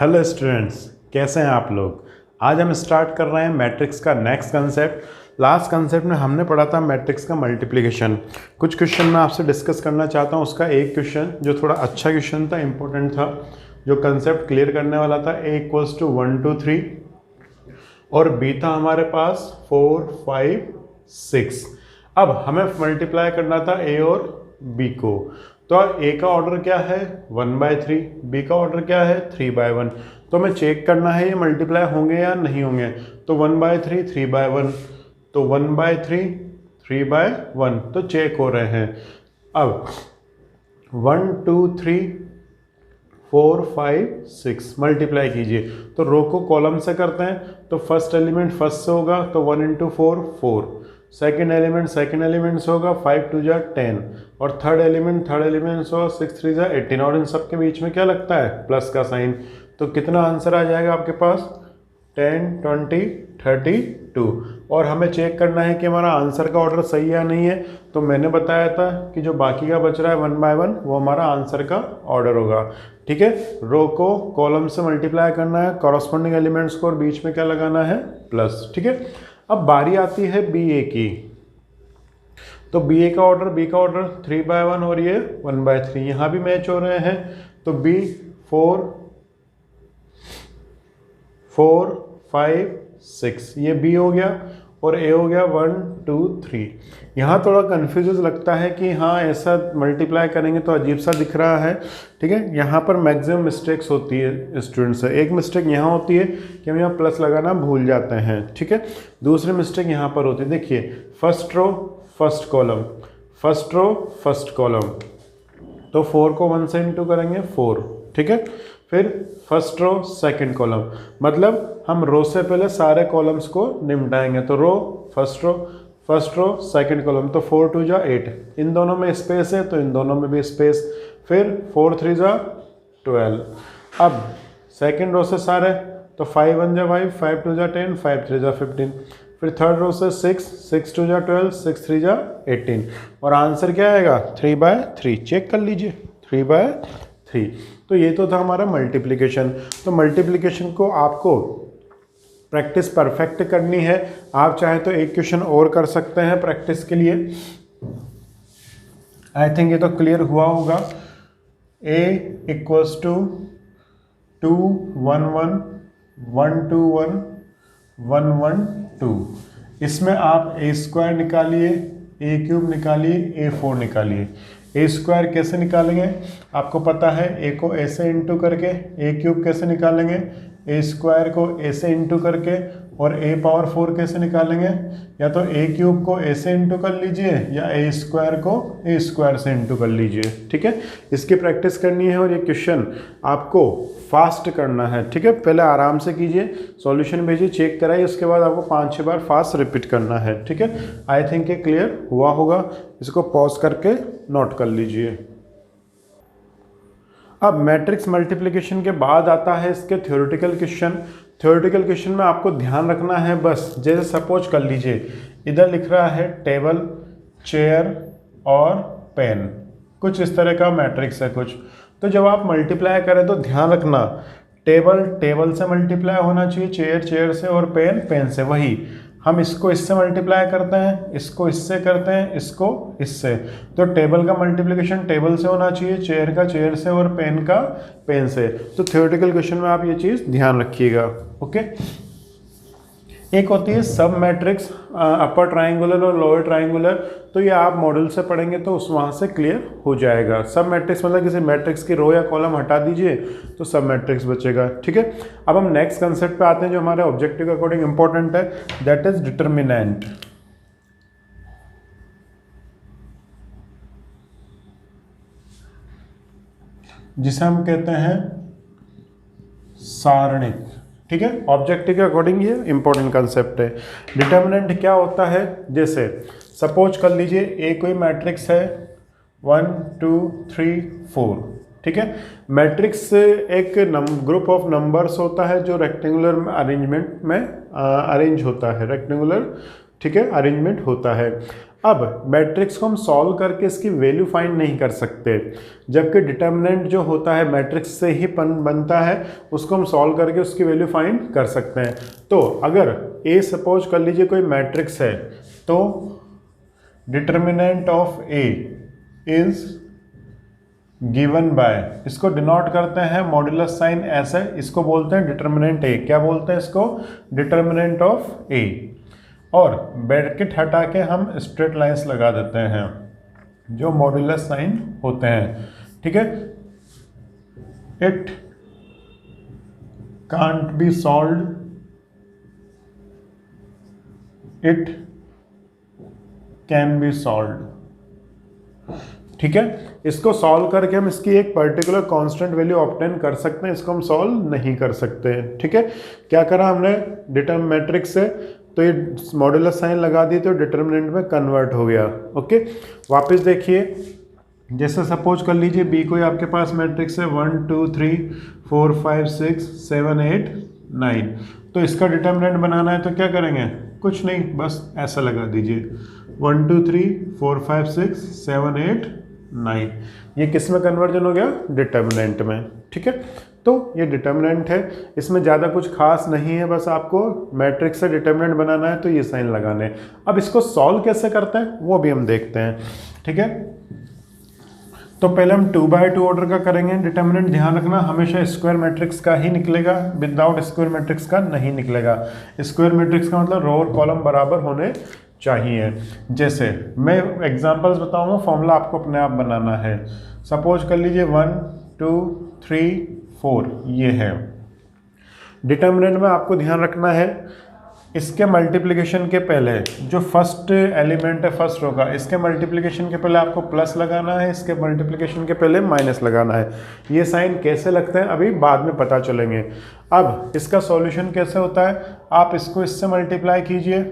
Hello students, कैसे हैं आप लोग। आज हम स्टार्ट कर रहे हैं मैट्रिक्स का नेक्स्ट कंसेप्ट। लास्ट कंसेप्ट में हमने पढ़ा था मैट्रिक्स का मल्टीप्लिकेशन। कुछ क्वेश्चन मैं आपसे डिस्कस करना चाहता हूं। उसका एक क्वेश्चन जो थोड़ा अच्छा क्वेश्चन था, इंपॉर्टेंट था, जो कंसेप्ट क्लियर करने वाला था, a = 1 2 3 और b था हमारे पास 4 5 6। अब हमें मल्टीप्लाई करना था a और b को। तो a का ऑर्डर क्या है 1/3, b का ऑर्डर क्या है 3/1। तो हमें चेक करना है ये मल्टीप्लाई होंगे या नहीं होंगे। तो 1/3 3/1, तो 1/3 3/1 तो चेक हो रहे हैं। अब 1 2 3 4 5 6 मल्टीप्लाई कीजिए। तो रो को कॉलम से करते हैं, तो फर्स्ट एलिमेंट फर्स्ट से होगा, तो 1 × 4 4। सेकेंड एलिमेंट से होगा, 5 2 जा 10। और थर्ड एलिमेंट से होगा, 6 3 जा 18। और इन सब के बीच में क्या लगता है, प्लस का साइन। तो कितना आंसर आ जाएगा आपके पास 10 20 32। और हमें चेक करना है कि हमारा आंसर का ऑर्डर सही है या नहीं है। तो मैंने बताया था कि जो बाकी का बच रहा है 1/1 वो हमारा आंसर का ऑर्डर होगा। ठीक है, रो को कॉलम से मल्टीप्लाई करना है, कॉरस्पॉन्डिंग एलिमेंट्स को, और बीच में क्या लगाना है, प्लस। ठीक है, अब बारी आती है BA की। तो BA का ऑर्डर 3/1 और ये 1/3 यहाँ भी मैच हो रहे हैं। तो B 4 4 5 6 ये B हो गया और A हो गया 1 2 3। यहाँ थोड़ा कन्फ्यूज लगता है कि हाँ ऐसा मल्टीप्लाई करेंगे तो अजीब सा दिख रहा है। ठीक है, यहाँ पर मैक्सिमम मिस्टेक्स होती है स्टूडेंट्स से। एक मिस्टेक यहाँ होती है कि हम यहाँ प्लस लगाना भूल जाते हैं। ठीक है, दूसरी मिस्टेक यहाँ पर होती है, देखिए first row first column, first row first column. तो 4 को 1 से इंटू करेंगे 4। ठीक है, फिर फर्स्ट रो सेकंड कॉलम, मतलब हम रो से पहले सारे कॉलम्स को निपटाएंगे। तो row first row second column, तो 4 2 जा 8। इन दोनों में स्पेस है तो इन दोनों में भी स्पेस। फिर 4 3 जा 12। अब सेकंड रो से सारे, तो 5 1 जा 5, 5 2 जा 10, 5 3 जा 15। फिर थर्ड रो से 6 6 2 जा 12, 6 3 जा 18। और आंसर क्या आएगा 3/3। चेक कर लीजिए 3/3। तो ये तो था हमारा मल्टीप्लिकेशन। तो मल्टीप्लिकेशन को आपको प्रैक्टिस परफेक्ट करनी है। आप चाहे तो एक क्वेश्चन और कर सकते हैं प्रैक्टिस के लिए। आई थिंक ये तो क्लियर हुआ होगा। A = 2 1 1 1 2 1 1 1 2। इसमें आप A² निकालिए, A³ निकालिए, A4 निकालिए। A² कैसे निकालेंगे, आपको पता है। A को A से इंटू करके, A³ कैसे निकालेंगे, A² को A से इंटू करके, और A⁴ कैसे निकालेंगे, या तो A³ को A से इंटू कर लीजिए या A² को A² से इंटू कर लीजिए। ठीक है, इसकी प्रैक्टिस करनी है और ये क्वेश्चन आपको फास्ट करना है। ठीक है, पहले आराम से कीजिए, सॉल्यूशन भेजिए, चेक कराइए, उसके बाद आपको 5-6 बार फास्ट रिपीट करना है। ठीक है, आई थिंक ये क्लियर हुआ होगा। इसको पॉज करके नोट कर लीजिए। अब मैट्रिक्स मल्टीप्लिकेशन के बाद आता है इसके थ्योरेटिकल क्वेश्चन। थ्योरेटिकल क्वेश्चन में आपको ध्यान रखना है बस, जैसे सपोज कर लीजिए इधर लिख रहा है टेबल, चेयर और पेन, कुछ इस तरह का मैट्रिक्स है कुछ। तो जब आप मल्टीप्लाई करें तो ध्यान रखना टेबल से मल्टीप्लाई होना चाहिए, चेयर से, और पेन से। वही हम इसको इससे मल्टीप्लाई करते हैं, इसको इससे करते हैं, इसको इससे। तो टेबल का मल्टीप्लिकेशन टेबल से होना चाहिए, चेयर का चेयर से, और पेन का पेन से। तो थ्योरेटिकल क्वेश्चन में आप ये चीज़ ध्यान रखिएगा। ओके, एक होती है सब मैट्रिक्स, अपर ट्राइंगुलर और लोअर ट्राइंगुलर। तो ये आप मॉडल से पढ़ेंगे तो उस वहाँ से क्लियर हो जाएगा। सब मैट्रिक्स मतलब किसी मैट्रिक्स की रो या कॉलम हटा दीजिए तो सब मैट्रिक्स बचेगा। ठीक है, अब हम नेक्स्ट कंसेप्ट पे आते हैं जो हमारे ऑब्जेक्टिव के अकॉर्डिंग इंपॉर्टेंट है, दैट इज डिटर्मिनेंट। जिसे हम कहते हैं सारणिक। ठीक है, ऑब्जेक्टिव के अकॉर्डिंग ये इंपॉर्टेंट कंसेप्ट है। डिटर्मिनेंट क्या होता है, जैसे सपोज कर लीजिए A कोई मैट्रिक्स है 1 2 3 4। ठीक है, मैट्रिक्स एक ग्रुप ऑफ नंबर्स होता है जो रेक्टेंगुलर अरेंजमेंट में अरेंज होता है, रेक्टेंगुलर। ठीक है, अरेंजमेंट होता है। अब मैट्रिक्स को हम सॉल्व करके इसकी वैल्यू फाइंड नहीं कर सकते, जबकि डिटर्मिनेंट जो होता है मैट्रिक्स से ही बनता है, उसको हम सॉल्व करके उसकी वैल्यू फाइंड कर सकते हैं। तो अगर ए सपोज कर लीजिए कोई मैट्रिक्स है, तो determinant of A is given by, इसको डिनोट करते हैं मॉड्यूलस साइन ऐसे, इसको बोलते हैं डिटर्मिनेंट ए। क्या बोलते हैं इसको? डिटर्मिनेंट ऑफ ए। और ब्रैकेट हटा के हम स्ट्रेट लाइंस लगा देते हैं जो मॉड्यूलस साइन होते हैं, ठीक है। It can't be solved, it can be solved, ठीक है। इसको सॉल्व करके हम इसकी एक पर्टिकुलर कांस्टेंट वैल्यू ऑब्टेन कर सकते हैं, इसको हम सॉल्व नहीं कर सकते, ठीक है। क्या करा हमने? डिटर्म मैट्रिक्स से तो ये मॉड्यूलस साइन लगा दी तो डिटर्मिनेंट में कन्वर्ट हो गया। ओके, वापस देखिए, जैसे सपोज कर लीजिए बी कोई आपके पास मैट्रिक्स है 1 2 3 4 5 6 7 8 9, तो इसका डिटर्मिनेंट बनाना है तो क्या करेंगे? कुछ नहीं, बस ऐसा लगा दीजिए 1 2 3 4 5 6 7 8 9। ये किस में कन्वर्जन हो गया? डिटर्मिनेंट में, ठीक है। तो ये डिटर्मिनेंट है, इसमें ज़्यादा कुछ खास नहीं है, बस आपको मैट्रिक्स से डिटर्मिनेंट बनाना है तो ये साइन लगाने हैं। अब इसको सॉल्व कैसे करते हैं वो भी हम देखते हैं, ठीक है। तो पहले हम 2 बाय 2 ऑर्डर का करेंगे। डिटर्मिनेंट ध्यान रखना हमेशा स्क्वायर मैट्रिक्स का ही निकलेगा, विदाउट स्क्वायर मैट्रिक्स का नहीं निकलेगा। स्क्वायर मैट्रिक्स का मतलब रो और कॉलम बराबर होने चाहिए। जैसे मैं एग्जांपल्स बताऊंगा, फॉर्मूला आपको अपने आप बनाना है। सपोज कर लीजिए 1 2 3 4 ये है। डिटर्मिनेंट में आपको ध्यान रखना है इसके मल्टीप्लिकेशन के पहले जो फर्स्ट एलिमेंट है फर्स्ट रो का, इसके मल्टीप्लिकेशन के पहले आपको प्लस लगाना है, इसके मल्टीप्लिकेशन के पहले माइनस लगाना है। ये साइन कैसे लगते हैं अभी बाद में पता चलेंगे। अब इसका सॉल्यूशन कैसे होता है? आप इसको इससे मल्टीप्लाई कीजिए,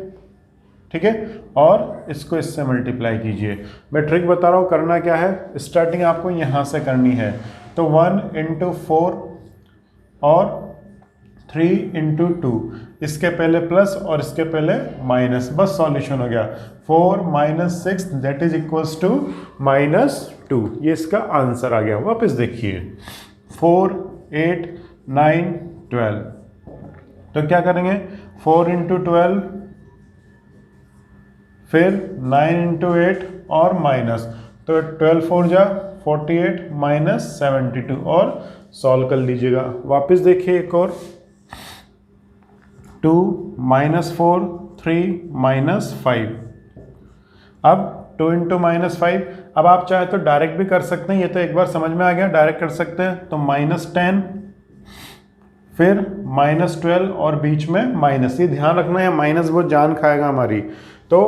ठीक है, और इसको इससे मल्टीप्लाई कीजिए। मैं ट्रिक बता रहा हूँ, करना क्या है, स्टार्टिंग आपको यहाँ से करनी है। तो 1 × 4 और 3 × 2, इसके पहले प्लस और इसके पहले माइनस, बस सॉल्यूशन हो गया। 4 - 6 दैट इज इक्वल्स टू -2, ये इसका आंसर आ गया। वापस देखिए 4 8 9 12, तो क्या करेंगे 4 × 12 फिर 9 × 8 और माइनस, तो 12 4 जा 48 - 72 और सॉल्व कर लीजिएगा। वापस देखिए एक और 2 - 4 3 - 5, अब 2 × -5, अब आप चाहे तो डायरेक्ट भी कर सकते हैं, ये तो एक बार समझ में आ गया, डायरेक्ट कर सकते हैं। तो -10 फिर -12 और बीच में माइनस, ये ध्यान रखना है माइनस बहुत जान खाएगा हमारी। तो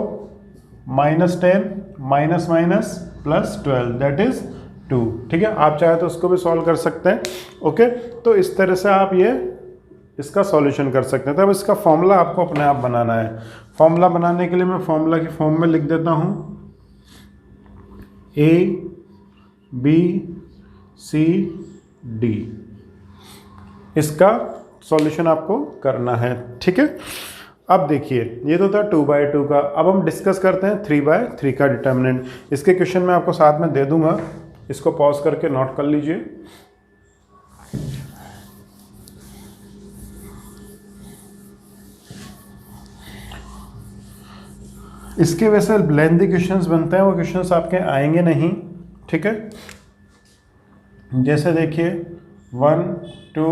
-10 -12 दैट इज 2, ठीक है। आप चाहे तो उसको भी सॉल्व कर सकते हैं। ओके, तो इस तरह से आप ये इसका सॉल्यूशन कर सकते हैं। तब इसका फॉर्मूला आपको अपने आप बनाना है। फॉर्मूला बनाने के लिए मैं फॉर्मूला की फॉर्म में लिख देता हूँ A B C D, इसका सॉल्यूशन आपको करना है, ठीक है। अब देखिए ये तो था 2 बाय 2 का। अब हम डिस्कस करते हैं 3 बाय 3 का डिटर्मिनेंट। इसके क्वेश्चन मैं आपको साथ में दे दूंगा, इसको पॉज करके नोट कर लीजिए। इसके वैसे लेंथी क्वेश्चंस बनते हैं, वो क्वेश्चंस आपके आएंगे नहीं, ठीक है। जैसे देखिए 1 2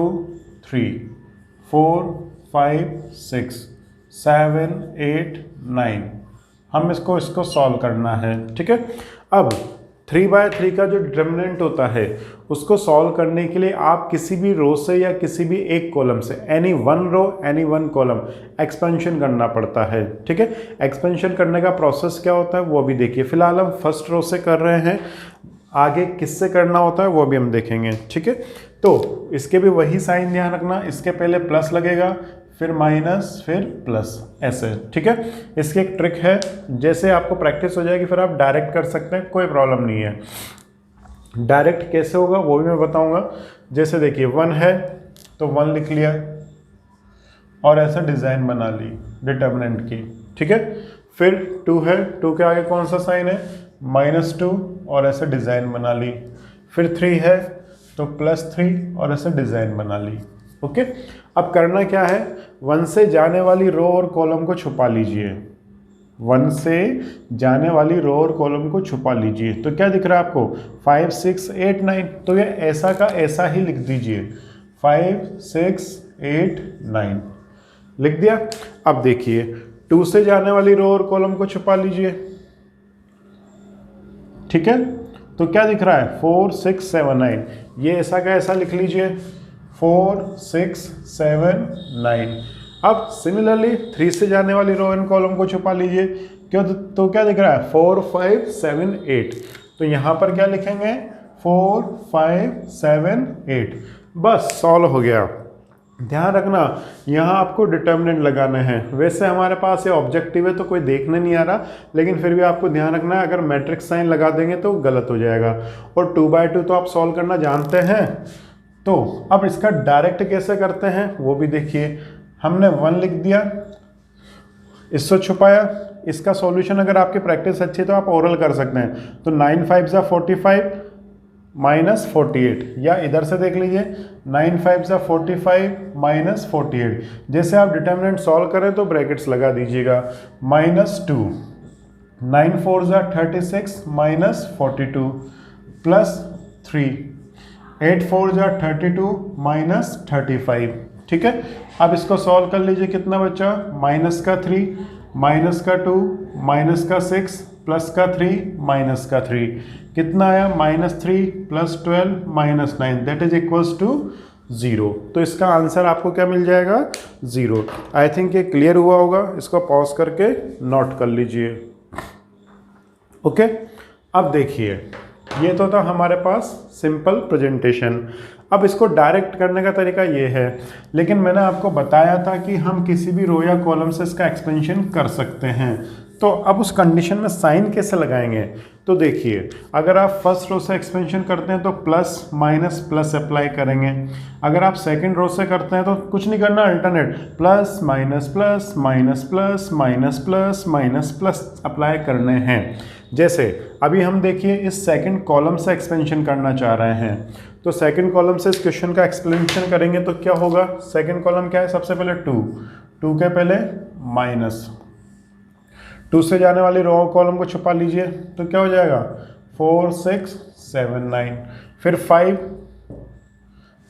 3 4 5 6 7 8 9, हम इसको सॉल्व करना है, ठीक है। अब 3 बाय 3 का जो डिटर्मिनेंट होता है उसको सॉल्व करने के लिए आप किसी भी रो से या किसी भी एक कॉलम से any one row any one column expansion करना पड़ता है, ठीक है। एक्सपेंशन करने का प्रोसेस क्या होता है वो भी देखिए। फिलहाल हम फर्स्ट रो से कर रहे हैं, आगे किससे करना होता है वो भी हम देखेंगे, ठीक है। तो इसके भी वही साइन ध्यान रखना, इसके पहले प्लस लगेगा फिर माइनस फिर प्लस, ऐसे, ठीक है। इसकी एक ट्रिक है, जैसे आपको प्रैक्टिस हो जाएगी फिर आप डायरेक्ट कर सकते हैं, कोई प्रॉब्लम नहीं है। डायरेक्ट कैसे होगा वो भी मैं बताऊंगा। जैसे देखिए 1 है तो 1 लिख लिया और ऐसा डिज़ाइन बना ली डिटर्मिनेंट की, ठीक है। फिर 2 है, 2 के आगे कौन सा साइन है, -2 और ऐसे डिज़ाइन बना ली। फिर 3 है तो +3 और ऐसे डिज़ाइन बना ली। ओके, अब करना क्या है, 1 से जाने वाली रो और कॉलम को छुपा लीजिए। 1 से जाने वाली रो और कॉलम को छुपा लीजिए। तो क्या दिख रहा है आपको, 5 6 8 9, तो ये ऐसा का ऐसा ही लिख दीजिए, 5 6 8 9 लिख दिया। अब देखिए 2 से जाने वाली रो और कॉलम को छुपा लीजिए। ठीक है, तो क्या दिख रहा है, 4 6 7 9, ये ऐसा का ऐसा लिख लीजिए, 4 6 7 9। अब सिमिलरली 3 से जाने वाली रो एंड कॉलम को छुपा लीजिए। क्यों, तो क्या दिख रहा है, 4 5 7 8, तो यहाँ पर क्या लिखेंगे, 4 5 7 8। बस सॉल्व हो गया। ध्यान रखना यहाँ आपको डिटर्मिनेंट लगाने हैं। वैसे हमारे पास ये ऑब्जेक्टिव है तो कोई देखने नहीं आ रहा, लेकिन फिर भी आपको ध्यान रखना है, अगर मैट्रिक्स साइन लगा देंगे तो गलत हो जाएगा। और 2/2 तो आप सॉल्व करना जानते हैं। तो अब इसका डायरेक्ट कैसे करते हैं वो भी देखिए। हमने 1 लिख दिया, इससे छुपाया। इसका सॉल्यूशन अगर आपकी प्रैक्टिस अच्छी है तो आप ओरल कर सकते हैं। तो 9 5 45 -48, या इधर से देख लीजिए 9 5 45 -48। जैसे आप डिटर्मिनेंट सॉल्व करें तो ब्रैकेट्स लगा दीजिएगा, -2, 9 4 36 -42 +3, 8 4 32 -35। ठीक है, अब इसको सॉल्व कर लीजिए, कितना बचा, -3 -2 -6 +3 -3, कितना आया, -3 + 12 -9, दैट इज इक्वल्स टू 0। तो इसका आंसर आपको क्या मिल जाएगा, 0। आई थिंक ये क्लियर हुआ होगा। इसको पॉज करके नोट कर लीजिए। ओके, अब देखिए ये तो था हमारे पास सिंपल प्रेजेंटेशन। अब इसको डायरेक्ट करने का तरीका ये है, लेकिन मैंने आपको बताया था कि हम किसी भी रो या कॉलम से इसका एक्सपेंशन कर सकते हैं। तो अब उस कंडीशन में साइन कैसे लगाएंगे, तो देखिए अगर आप फर्स्ट रो से एक्सपेंशन करते हैं तो प्लस माइनस प्लस अप्लाई करेंगे। अगर आप सेकंड रो से करते हैं तो कुछ नहीं करना, alternate plus minus plus minus plus minus plus minus plus apply करने हैं। जैसे अभी हम देखिए इस सेकंड कॉलम से एक्सपेंशन करना चाह रहे हैं, तो सेकंड कॉलम से इस क्वेश्चन का एक्सपेंशन करेंगे तो क्या होगा, सेकंड कॉलम क्या है, सबसे पहले 2 के पहले माइनस 2 से जाने वाली रो कॉलम को छुपा लीजिए, तो क्या हो जाएगा 4 6 7 9। फिर 5,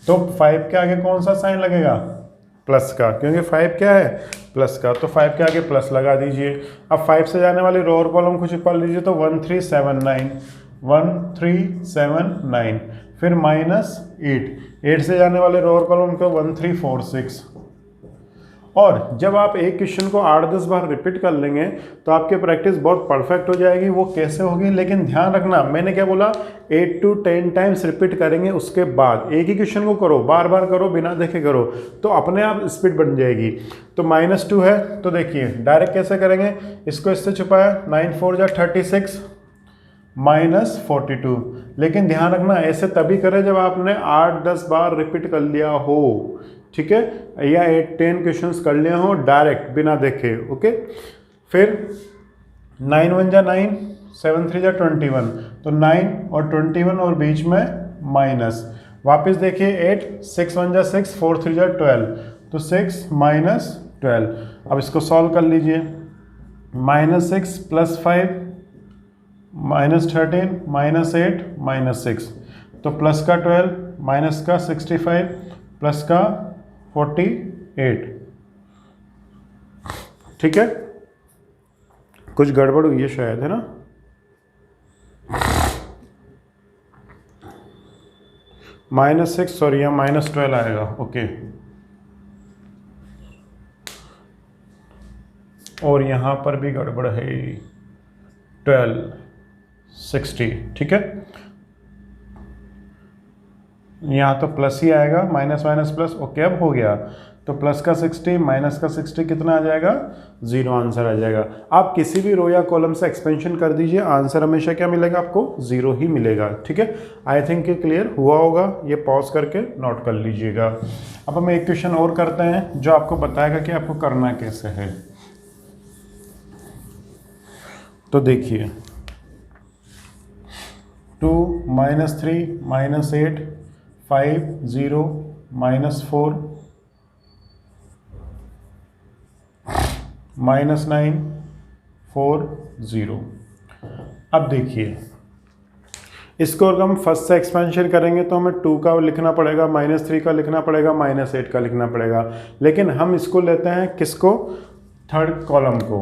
तो 5 के आगे कौन सा साइन लगेगा, प्लस का, क्योंकि 5 क्या है, प्लस का, तो 5 के आगे प्लस लगा दीजिए। अब 5 से जाने वाली रो और कॉलम को छुपा लीजिए, तो 1 3 7 9 1 3 7 9। फिर -8 से जाने वाले रो और कॉलम को 1 3 4 6। और जब आप एक क्वेश्चन को 8-10 बार रिपीट कर लेंगे तो आपकी प्रैक्टिस बहुत परफेक्ट हो जाएगी। वो कैसे होगी, लेकिन ध्यान रखना मैंने क्या बोला, 8 to 10 टाइम्स रिपीट करेंगे, उसके बाद एक ही क्वेश्चन को करो, बार बार करो, बिना देखे करो, तो अपने आप स्पीड बन जाएगी। तो -2 है, तो देखिए डायरेक्ट कैसे करेंगे, इसको इससे छुपाया, 9 4 36 -42। लेकिन ध्यान रखना ऐसे तभी करें जब आपने 8-10 बार रिपीट कर लिया हो, ठीक है, या 8-10 क्वेश्चंस कर लिए हो डायरेक्ट बिना देखे। ओके, फिर 9 1 जा 9, 7 3 जा 21, तो 9 और 21 और बीच में माइनस, वापस देखिए 8 6 1 जा 6, 4 3 जा 12, तो 6 -12। अब इसको सॉल्व कर लीजिए, -6 + 5 -13 -8 -6, तो प्लस का 12 माइनस का 65 प्लस का 48। ठीक है, कुछ गड़बड़ हुई है शायद, है ना। -6 सॉरी, यहाँ -12 आएगा। ओके, और यहाँ पर भी गड़बड़ है, 12 60। ठीक है, यहाँ तो प्लस ही आएगा, माइनस माइनस प्लस। ओके, अब हो गया, तो प्लस का 60 माइनस का 60 कितना आ जाएगा, 0 आंसर आ जाएगा। आप किसी भी रो या कॉलम से एक्सपेंशन कर दीजिए, आंसर हमेशा क्या मिलेगा आपको, 0 ही मिलेगा। ठीक है, आई थिंक ये क्लियर हुआ होगा, ये पॉज करके नोट कर लीजिएगा। अब हम एक क्वेश्चन और करते हैं जो आपको बताएगा कि आपको करना कैसे है। तो देखिए 2 -3 -8 5 0 -4 -9 4 0। अब देखिए इसको अगर हम फर्स्ट से एक्सपेंशन करेंगे तो हमें 2 का लिखना पड़ेगा, -3 का लिखना पड़ेगा, -8 का लिखना पड़ेगा। लेकिन हम इसको लेते हैं किसको, थर्ड कॉलम को।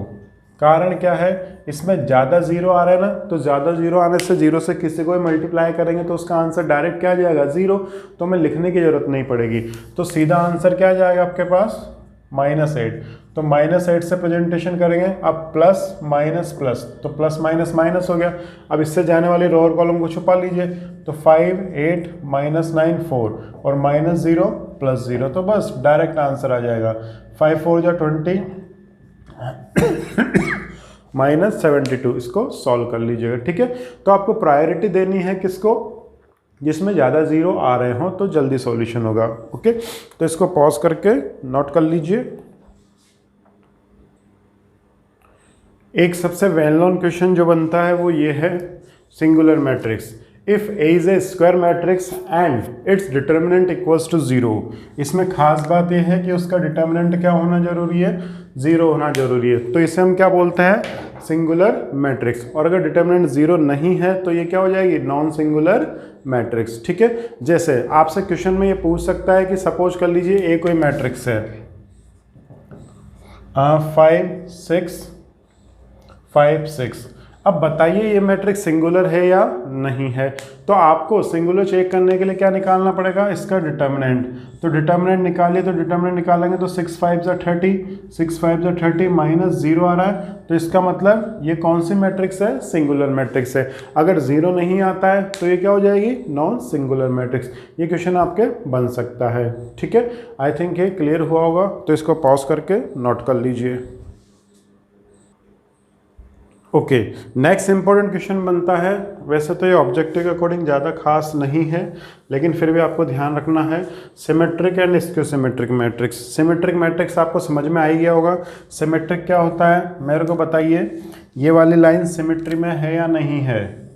कारण क्या है, इसमें ज़्यादा जीरो आ रहा है ना, तो ज़्यादा जीरो आने से जीरो से किसी को मल्टीप्लाई करेंगे तो उसका आंसर डायरेक्ट क्या आ जाएगा, जीरो। तो हमें लिखने की ज़रूरत नहीं पड़ेगी। तो सीधा आंसर क्या आ जाएगा आपके पास, -8। तो -8 से प्रेजेंटेशन करेंगे, अब प्लस माइनस प्लस, तो प्लस माइनस माइनस हो गया। अब इससे जाने वाली रो और कॉलम को छुपा लीजिए, तो 5 8 -9 4 और -0 +0, तो बस डायरेक्ट आंसर आ जाएगा। 5 4 जा 20 -72। इसको सॉल्व कर लीजिएगा, ठीक है। तो आपको प्रायोरिटी देनी है किसको, जिसमें ज़्यादा जीरो आ रहे हो तो जल्दी सॉल्यूशन होगा। ओके, तो इसको पॉज करके नोट कर लीजिए। एक सबसे वेल नोन क्वेश्चन जो बनता है वो ये है, singular matrix. If A is a square matrix and its determinant equals to 0। इसमें खास बात यह है कि उसका डिटर्मिनेंट क्या होना जरूरी है, 0 होना जरूरी है। तो इसे हम क्या बोलते हैं, सिंगुलर मैट्रिक्स। और अगर डिटर्मिनेंट 0 नहीं है तो ये क्या हो जाएगी, नॉन सिंगुलर मैट्रिक्स, ठीक है। जैसे आपसे क्वेश्चन में ये पूछ सकता है कि सपोज कर लीजिए ए कोई मैट्रिक्स है, 5 6 5 6। अब बताइए ये मैट्रिक्स सिंगुलर है या नहीं है। तो आपको सिंगुलर चेक करने के लिए क्या निकालना पड़ेगा, इसका डिटर्मिनेंट। तो डिटर्मिनेंट निकालिए, तो डिटर्मिनेंट निकालेंगे तो 6 5 जा 30, 6 5 जा 30 -0 आ रहा है। तो इसका मतलब ये कौन सी मैट्रिक्स है, सिंगुलर मैट्रिक्स है। अगर 0 नहीं आता है तो ये क्या हो जाएगी, नॉन सिंगुलर मैट्रिक्स। ये क्वेश्चन आपके बन सकता है, ठीक है। आई थिंक ये क्लियर हुआ होगा, तो इसको पॉज करके नोट कर लीजिए। ओके, नेक्स्ट इंपॉर्टेंट क्वेश्चन बनता है, वैसे तो ये ऑब्जेक्टिव के अकॉर्डिंग ज़्यादा खास नहीं है, लेकिन फिर भी आपको ध्यान रखना है। Symmetric and skew symmetric matrix. Symmetric matrix आपको समझ में आ ही गया होगा। सिमेट्रिक क्या होता है, मेरे को बताइए, ये वाली लाइन सिमेट्री में है या नहीं है,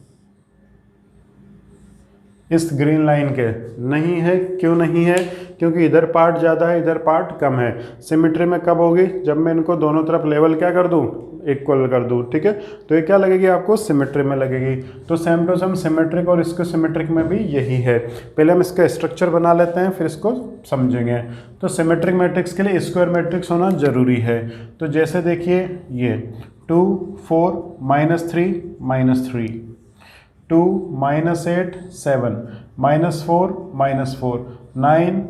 इस ग्रीन लाइन के नहीं है। क्यों नहीं है, क्योंकि इधर पार्ट ज़्यादा है, इधर पार्ट कम है। सिमेट्री में कब होगी, जब मैं इनको दोनों तरफ लेवल क्या कर दूं, इक्वल कर दूं, ठीक है। तो ये क्या लगेगी आपको, सिमेट्री में लगेगी। तो सेम टू सेम सिमेट्रिक और इसको सिमेट्रिक में भी यही है। पहले हम इसका स्ट्रक्चर बना लेते हैं, फिर इसको समझेंगे। तो सिमेट्रिक मैट्रिक्स के लिए स्क्वायर मैट्रिक्स होना जरूरी है। तो जैसे देखिए ये 2 4 -3 -3, 2 -8 7 -4 -4 9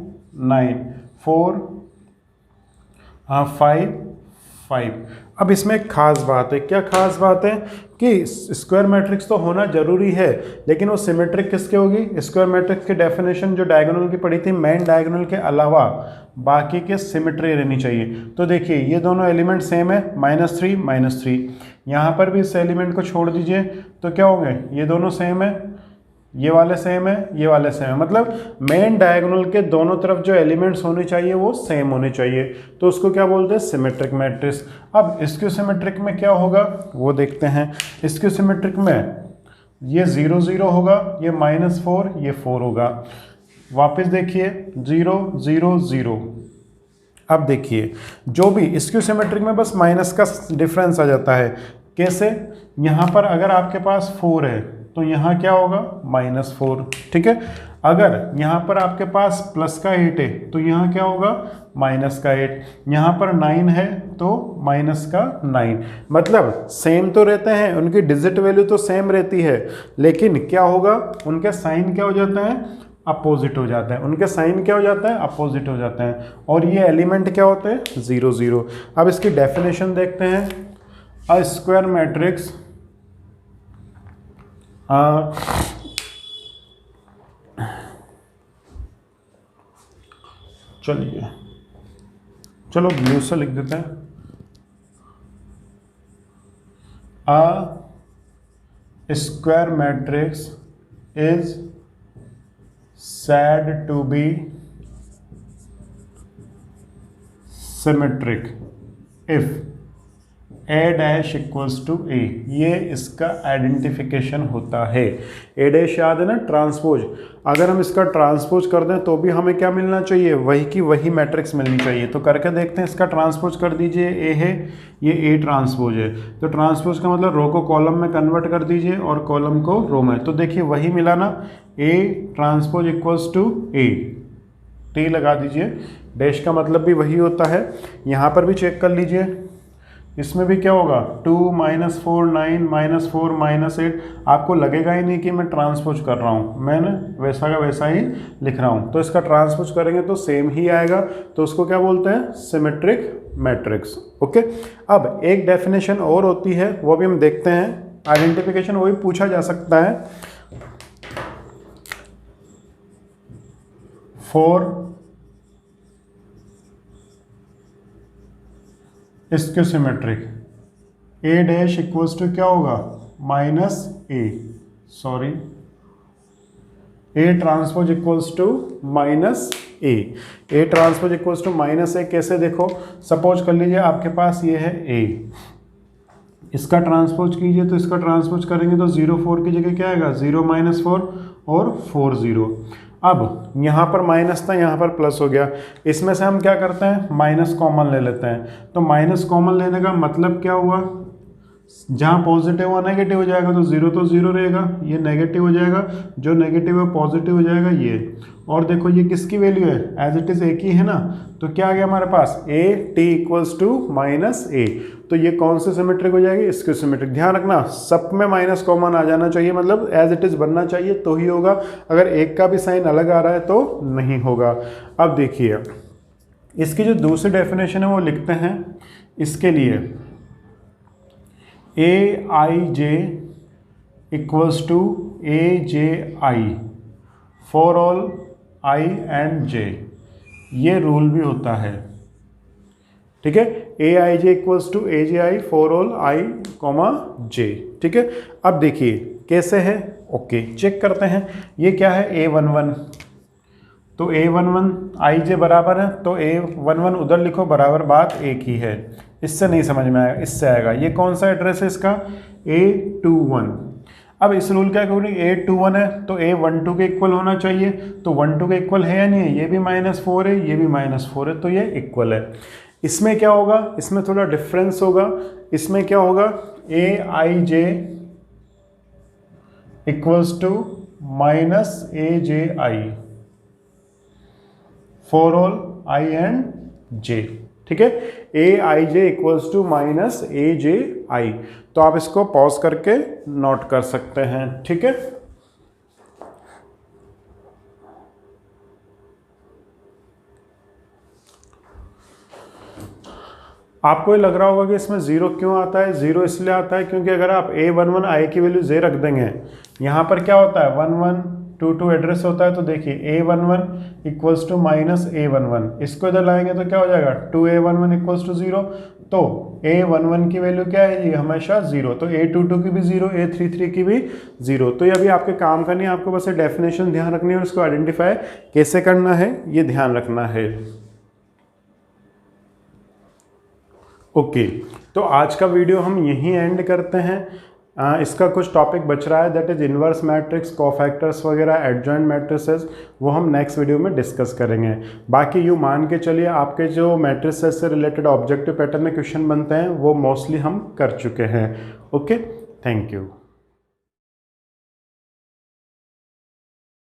9 4 5 5। अब इसमें एक खास बात है, क्या खास बात है कि स्क्वायर मैट्रिक्स तो होना जरूरी है, लेकिन वो सिमेट्रिक किसके होगी। स्क्वायर मैट्रिक्स की डेफिनेशन जो डायगोनल की पड़ी थी, मेन डायगोनल के अलावा बाकी के सिमेट्री रहनी चाहिए। तो देखिए ये दोनों एलिमेंट सेम है, -3 -3। यहाँ पर भी इस एलिमेंट को छोड़ दीजिए तो क्या होंगे, ये दोनों सेम है, ये वाले सेम है, ये वाले सेम है। मतलब मेन डायगोनल के दोनों तरफ जो एलिमेंट्स होने चाहिए वो सेम होने चाहिए। तो उसको क्या बोलते हैं, सिमेट्रिक मैट्रिक्स। अब स्क्यू सिमेट्रिक में क्या होगा वो देखते हैं। स्क्यू सिमेट्रिक में ये 0 0 होगा, ये -4 ये 4 होगा। वापस देखिए 0 0 0। अब देखिए जो भी स्क्यू सिमेट्रिक में बस माइनस का डिफरेंस आ जाता है। कैसे, यहाँ पर अगर आपके पास 4 है तो यहाँ क्या होगा, -4, ठीक है। अगर यहाँ पर आपके पास प्लस का 8 है तो यहाँ क्या होगा, माइनस का 8। यहाँ पर 9 है तो माइनस का 9। मतलब सेम तो रहते हैं, उनकी डिजिट वैल्यू तो सेम रहती है, लेकिन क्या होगा, उनके साइन क्या हो जाता है, अपोजिट हो जाता है। उनके साइन क्या हो जाता है, अपोजिट हो जाता है। और ये एलिमेंट क्या होते हैं, 0 0। अब इसकी डेफिनेशन देखते हैं। अ स्क्वायर मैट्रिक्स चलिए चलो ब्लू से लिख देते हैं। A square matrix is said to be symmetric if A dash equals to A, ये इसका आइडेंटिफिकेशन होता है। ए डैश याद है ना, ट्रांसपोज। अगर हम इसका ट्रांसपोज कर दें तो भी हमें क्या मिलना चाहिए, वही की वही मैट्रिक्स मिलनी चाहिए। तो करके देखते हैं, इसका ट्रांसपोज कर दीजिए, ए है, ये ए ट्रांसपोज है। तो ट्रांसपोज का मतलब रो को कॉलम में कन्वर्ट कर दीजिए और कॉलम को रो में। तो देखिए वही मिला ना, A transpose equals to A, T लगा दीजिए, डैश का मतलब भी वही होता है। यहाँ पर भी चेक कर लीजिए, इसमें भी क्या होगा, 2 - 4 9 -4 -8। आपको लगेगा ही नहीं कि मैं ट्रांसपोज कर रहा हूँ, मैंने वैसा का वैसा ही लिख रहा हूँ। तो इसका ट्रांसपोज करेंगे तो सेम ही आएगा, तो उसको क्या बोलते हैं, सिमेट्रिक मैट्रिक्स। ओके, अब एक डेफिनेशन और होती है, वो भी हम देखते हैं। आइडेंटिफिकेशन वही पूछा जा सकता है, फॉर इसके symmetric A dash equals to क्या होगा, -a, sorry, A transpose equals to -a। A transpose equals to -a कैसे, देखो सपोज कर लीजिए आपके पास ये है a, इसका ट्रांसपोज कीजिए, तो इसका ट्रांसपोज करेंगे तो 0 4 की जगह क्या आएगा, 0 - 4 और 4 0। अब यहाँ पर माइनस था, यहाँ पर प्लस हो गया। इसमें से हम क्या करते हैं, माइनस कॉमन ले लेते हैं। तो माइनस कॉमन लेने का मतलब क्या हुआ, जहाँ पॉजिटिव हुआ नेगेटिव हो जाएगा, तो जीरो तो जीरो रहेगा, ये नेगेटिव हो जाएगा, जो नेगेटिव है पॉजिटिव हो जाएगा ये। और देखो ये किसकी वैल्यू है, एज इट इज़ एक ही है ना, तो क्या आ गया हमारे पास, A T equals to -a। तो ये कौन सी सिमेट्रिक हो जाएगी, इसकी सिमेट्रिक। ध्यान रखना सब में माइनस कॉमन आ जाना चाहिए, मतलब एज इट इज़ बनना चाहिए तो ही होगा, अगर एक का भी साइन अलग आ रहा है तो नहीं होगा। अब देखिए इसकी जो दूसरी डेफिनेशन है वो लिखते हैं, इसके लिए A I J equals to A J I for all I and J, ये रूल भी होता है, ठीक है। A I J equals to A J I for all I comma J, ठीक है। अब देखिए कैसे है, ओके चेक करते हैं। ये क्या है, A11, तो A11 आई जे बराबर है, तो A11 उधर लिखो, बराबर बात एक ही है। इससे नहीं समझ में आएगा, इससे आएगा। ये कौन सा एड्रेस है इसका, A21। अब इस रूल क्या करेंगे, A21 है तो A12 के इक्वल होना चाहिए, तो 12 के इक्वल है या नहीं है, ये भी -4 है, ये भी -4 है, तो ये इक्वल है। इसमें क्या होगा, इसमें थोड़ा डिफरेंस होगा। इसमें क्या होगा, A I J equals to -a J I for all I and J, ठीक है। A I J equals to -a J I. तो आप इसको पॉज करके नोट कर सकते हैं, ठीक है। आपको ये लग रहा होगा कि इसमें जीरो क्यों आता है, जीरो इसलिए आता है क्योंकि अगर आप A11 आई की वैल्यू जे रख देंगे, यहाँ पर क्या होता है 1122 एड्रेस होता है, तो देखिए A11 इक्वल्स टू -A11, इसको इधर लाएंगे तो क्या हो जाएगा 2A11 इक्वल्स टू 0। तो A11 की वैल्यू क्या है जी, हमेशा 0, तो A22 की भी 0, A33 की भी 0। तो ये अभी आपके काम का नहीं, आपको बस डेफिनेशन ध्यान रखनी है और इसको आइडेंटिफाई कैसे करना है ये ध्यान रखना है। ओके, तो आज का वीडियो हम यहीं एंड करते हैं। इसका कुछ टॉपिक बच रहा है, that is inverse matrix, cofactors वगैरह, एडजॉइंट मैट्रिसेस, वो हम नेक्स्ट वीडियो में डिस्कस करेंगे। बाकी यूँ मान के चलिए आपके जो मैट्रिसेस से रिलेटेड ऑब्जेक्टिव पैटर्न में क्वेश्चन बनते हैं वो मोस्टली हम कर चुके हैं। Okay, thank you.